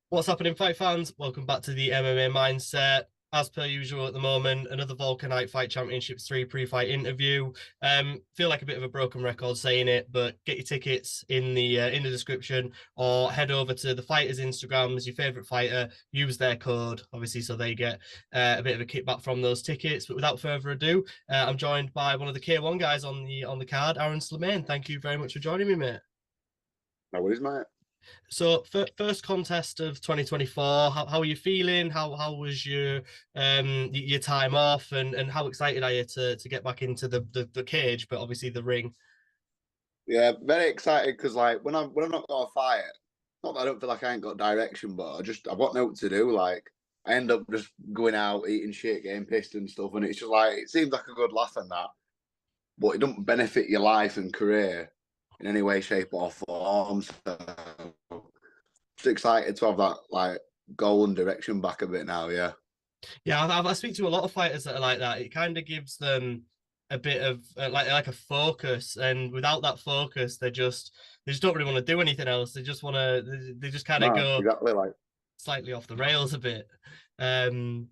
What's happening, fight fans? Welcome back to the MMA Mindset. As per usual at the moment, another Wolkernite Fight Championships 3 pre-fight interview. Feel like a bit of a broken record saying it, but get your tickets in the description or head over to the fighters' Instagrams, your favorite fighter, use their code, obviously, so they get a bit of a kickback from those tickets. But without further ado, I'm joined by one of the K1 guys on the card, Aaron Slimane. Thank you very much for joining me, mate. No worries, mate. So first contest of 2024. How are you feeling? How was your time off, and how excited are you to get back into the cage, but obviously the ring? Yeah, very excited because like when I'm not got a fight, not that I don't feel like I ain't got direction, but I've got no to do. Like I end up just going out, eating shit, getting pissed and stuff, and it's just like it seems like a good laugh and that, but it don't benefit your life and career in any way, shape, or form. So just excited to have that like goal and direction back a bit now. Yeah. Yeah, I speak to a lot of fighters that are like that. It kind of gives them a bit of like a focus, and without that focus, they just don't really want to do anything else. They just kind of No, go exactly. Like slightly off the rails a bit. Um,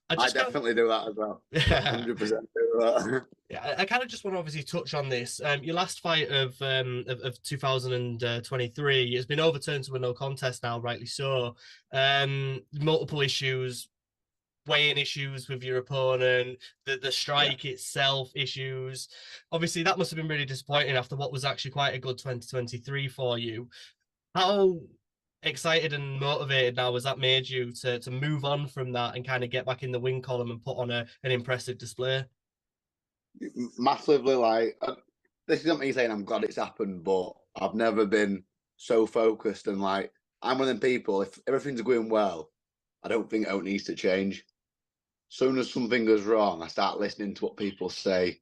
I I just kind definitely do that as well. of 100% do that. Yeah, I kind of just want to obviously touch on this. Your last fight of 2023 has been overturned to a no contest now, rightly so. Multiple issues, weighing issues with your opponent, the Yeah. strike itself issues. Obviously, that must have been really disappointing after what was actually quite a good 2023 for you. How excited and motivated now has that made you to move on from that and kind of get back in the win column and put on an impressive display? Massively like this isn't me saying I'm glad it's happened, but I've never been so focused and like I'm one of them people. If everything's going well, I don't think it needs to change. Soon as something goes wrong, I start listening to what people say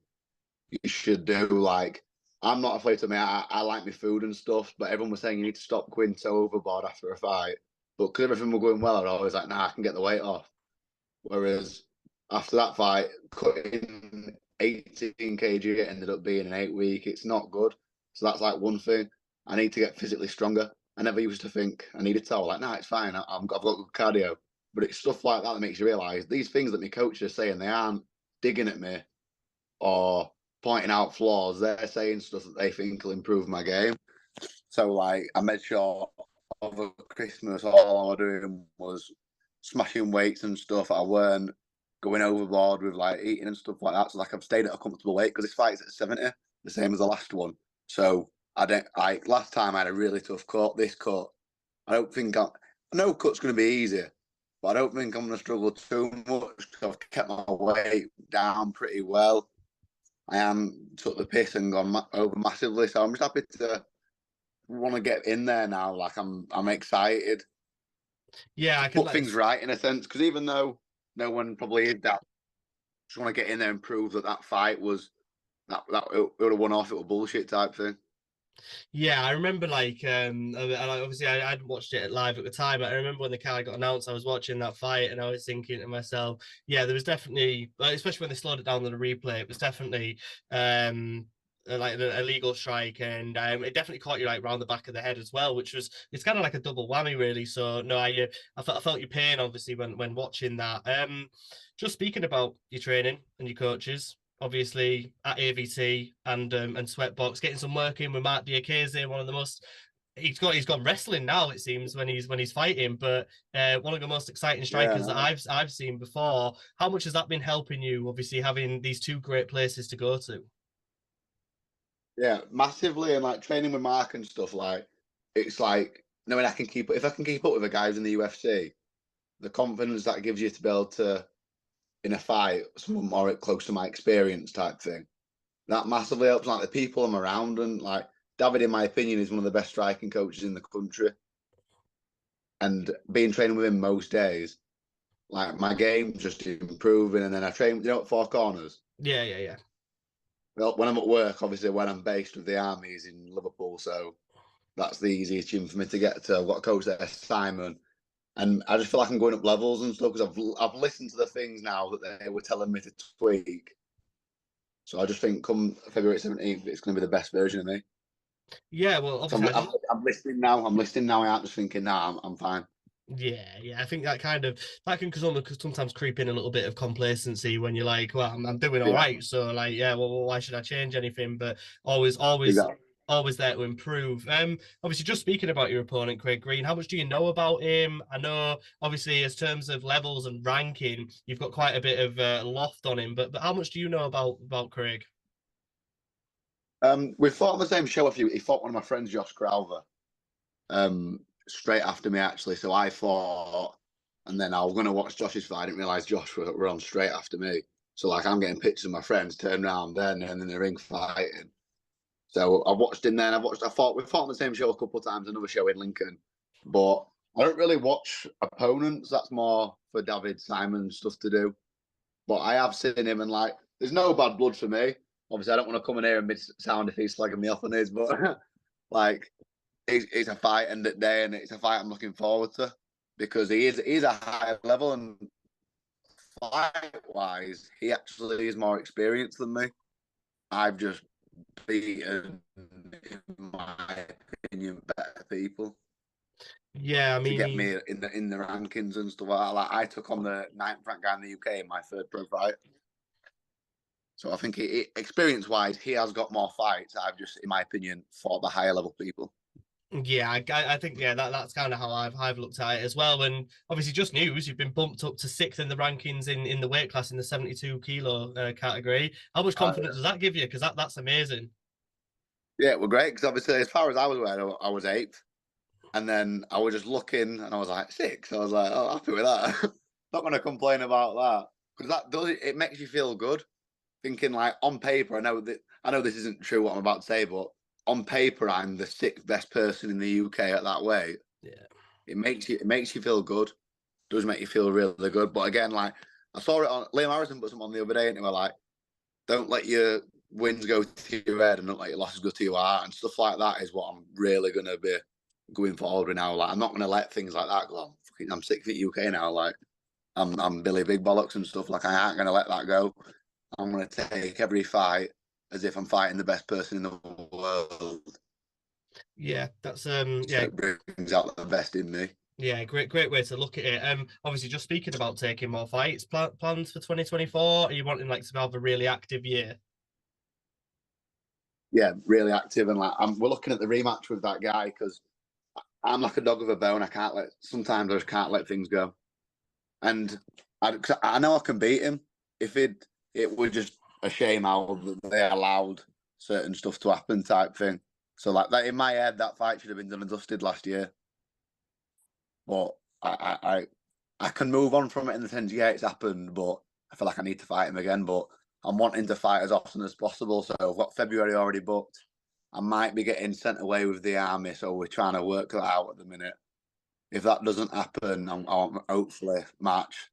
you should do. Like I'm not afraid to admit I like my food and stuff, but everyone was saying you need to stop going so overboard after a fight. But because everything was going well, I was always like, nah, I can get the weight off. Whereas after that fight, cutting 18 kg ended up being an 8 week. It's not good. So that's like one thing. I need to get physically stronger. I never used to think I needed to. I was like, no, it's fine. I've got good cardio. But it's stuff like that that makes you realize these things that my coach is saying, they aren't digging at me or pointing out flaws. They're saying stuff that they think will improve my game. So, like, I made sure over Christmas, all I was doing was smashing weights and stuff. I weren't going overboard with like eating and stuff like that. So like I've stayed at a comfortable weight because this fight's at 70, the same as the last one. So I don't like last time I had a really tough cut. This cut, I don't think I know cut's going to be easier, but I don't think I'm going to struggle too much. I've kept my weight down pretty well. I am took the piss and gone over massively. So I'm just happy to want to get in there now. Like I'm excited Yeah, to I can put like things right in a sense. Because even though no one probably did that, just want to get in there and prove that that fight was that it would have won off. It was bullshit type thing. Yeah, I remember obviously I hadn't watched it live at the time. But I remember when the card got announced, I was watching that fight and I was thinking to myself, yeah, there was definitely, like, especially when they slowed it down on the replay, it was definitely like an illegal strike, and it definitely caught you like round the back of the head as well, which was it's kind of like a double whammy really. So no, I felt your pain obviously when watching that. Just speaking about your training and your coaches, obviously at AVT and Sweatbox, getting some work in with Mark Diakese, one of the most he's gone wrestling now, it seems, when he's fighting, but one of the most exciting strikers that Yeah, I've seen before. How much has that been helping you, obviously having these two great places to go to? yeah, massively. And like training with Mark and stuff. Like it's like knowing I can keep if I can keep up with the guys in the UFC, the confidence that gives you to be able to in a fight, someone more close to my experience type thing. That massively helps. Like the people I'm around and like David, in my opinion, is one of the best striking coaches in the country. And being training with him most days, like my game's just improving. And then I train, at Four Corners. Yeah, yeah, yeah. Well, when I'm at work, obviously, when I'm based with the army is in Liverpool, so that's the easiest gym for me to get to. I've got a coach there, Simon, and I just feel like I'm going up levels and stuff because I've listened to the things now that they were telling me to tweak. So I just think come February 17th, it's going to be the best version of me. Yeah, well, So obviously, I'm listening now. I'm listening now. I aren't just thinking, nah, I'm fine. Yeah. I think that can sometimes creep in a little bit of complacency when you're like, well, I'm doing all Yeah, right, so like, yeah, well, why should I change anything? But always, always, exactly. always there to improve. Obviously, just speaking about your opponent, Kraig Green, how much do you know about him? I know, obviously, as terms of levels and ranking, you've got quite a bit of loft on him, but how much do you know about Kraig? We fought on the same show a few. He fought one of my friends, Josh Crowther, straight after me actually. So I fought, and then I was going to watch Josh's fight. I didn't realize Josh were on straight after me. So like I'm getting pictures of my friends turn around then and in the ring fighting. So I watched him then. We fought on the same show a couple of times, another show in Lincoln. But I don't really watch opponents. That's more for David Simon stuff to do. But I have seen him and like there's no bad blood for me. Obviously I don't want to come in here and mid sound if he's slagging me off on his, but like it's a fight end of the day and it's a fight I'm looking forward to because he's a high level and fight wise, he actually is more experienced than me. I've just beaten, in my opinion, better people Yeah, I to mean, get me in the rankings and stuff like that. Like I took on the ninth ranked guy in the UK in my third pro fight. So I think experience wise, he has got more fights. I've just, in my opinion, fought the higher level people. yeah, I think that's kind of how I've looked at it as well. And obviously, just news, you've been bumped up to sixth in the rankings in the weight class in the 72 kilo category. How much confidence does that give you? Because that's amazing. Yeah, well, great because obviously, as far as I was aware, I was eighth, and then I was just looking, and I was like six. I was like, oh, happy with that. Not going to complain about that because that does it makes you feel good. Thinking like on paper, I know this isn't true what I'm about to say, but on paper, I'm the sixth best person in the UK at that weight. Yeah. It makes you feel good. Does make you feel really good. But again, like I saw it on Liam Harrison put something on the other day, and they were like, "Don't let your wins go to your head, and don't let your losses go to your heart," and stuff like that is what I'm really gonna be going forward with now. Like I'm not gonna let things like that go. I'm 6 feet UK now. Like I'm Billy Big Bollocks and stuff. Like I ain't gonna let that go. I'm gonna take every fight as if I'm fighting the best person in the world. Yeah, that's So it brings out the best in me. yeah, great way to look at it. Obviously, just speaking about taking more fights, plans for 2024. Are you wanting like to have a really active year? Yeah, really active and like we're looking at the rematch with that guy because I'm like a dog with a bone. Sometimes I just can't let things go. And I know I can beat him. If it was just a shame how they allowed certain stuff to happen, type thing. So like that in my head, that fight should have been done and dusted last year. But I can move on from it in the sense, yeah, it's happened, but I feel like I need to fight him again. But I'm wanting to fight as often as possible. So I've got February already booked. I might be getting sent away with the army, so we're trying to work that out at the minute. If that doesn't happen, I'm hopefully March,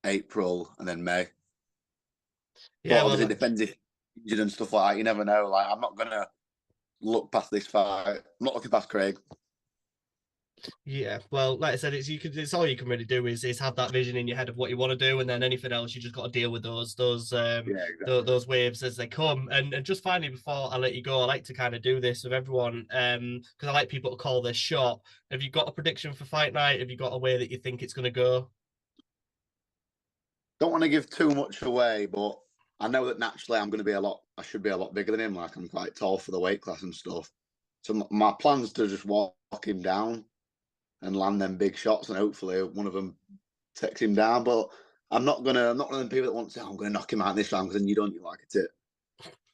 April, and then May. But Yeah, well, obviously, it depends if injured and stuff like that. You never know. Like, I'm not gonna look past this fight. I'm not looking past Kraig. yeah, well, like I said, it's all you can really do is have that vision in your head of what you want to do, and then anything else you just got to deal with Yeah, exactly. those waves as they come. And just finally, before I let you go, I like to kind of do this with everyone, because I like people to call this shot. Have you got a prediction for fight night? Have you got a way that you think it's going to go? Don't want to give too much away, but I know that naturally I'm going to be a lot. I should be a lot bigger than him. Like I'm quite tall for the weight class and stuff. So my plan's to just walk him down and land them big shots, and hopefully one of them takes him down. But I'm not gonna. I'm not one of them people that want to say, I'm gonna knock him out this round because then you don't you like it.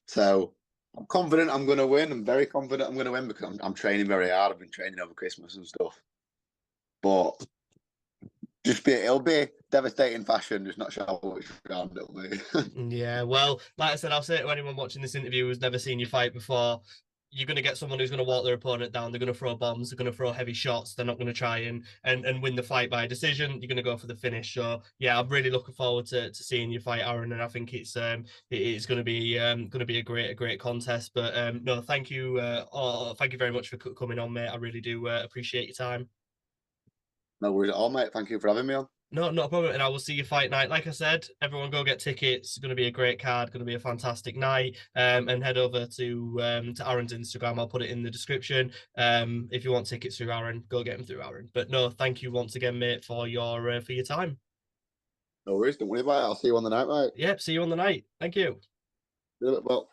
So I'm confident I'm gonna win. I'm very confident I'm gonna win because I'm training very hard. I've been training over Christmas and stuff. But it'll be devastating fashion, just not sure which round it'll be. Yeah, well, like I said, I'll say to anyone watching this interview who's never seen you fight before, you're going to get someone who's going to walk their opponent down. They're going to throw bombs. They're going to throw heavy shots. They're not going to try and win the fight by a decision. You're going to go for the finish. So yeah, I'm really looking forward to seeing you fight Aaron, and I think it's going to be a great contest. But no, thank you very much for coming on, mate. I really do appreciate your time. No worries at all, mate. Thank you for having me on. No, not a problem. And I will see you fight night. Like I said, everyone go get tickets. It's going to be a great card. Going to be a fantastic night. And head over to Aaron's Instagram. I'll put it in the description. If you want tickets through Aaron, go get them through Aaron. But no, thank you once again, mate, for your time. No worries, don't worry about it. I'll see you on the night, mate. Yep. See you on the night. Thank you. Well.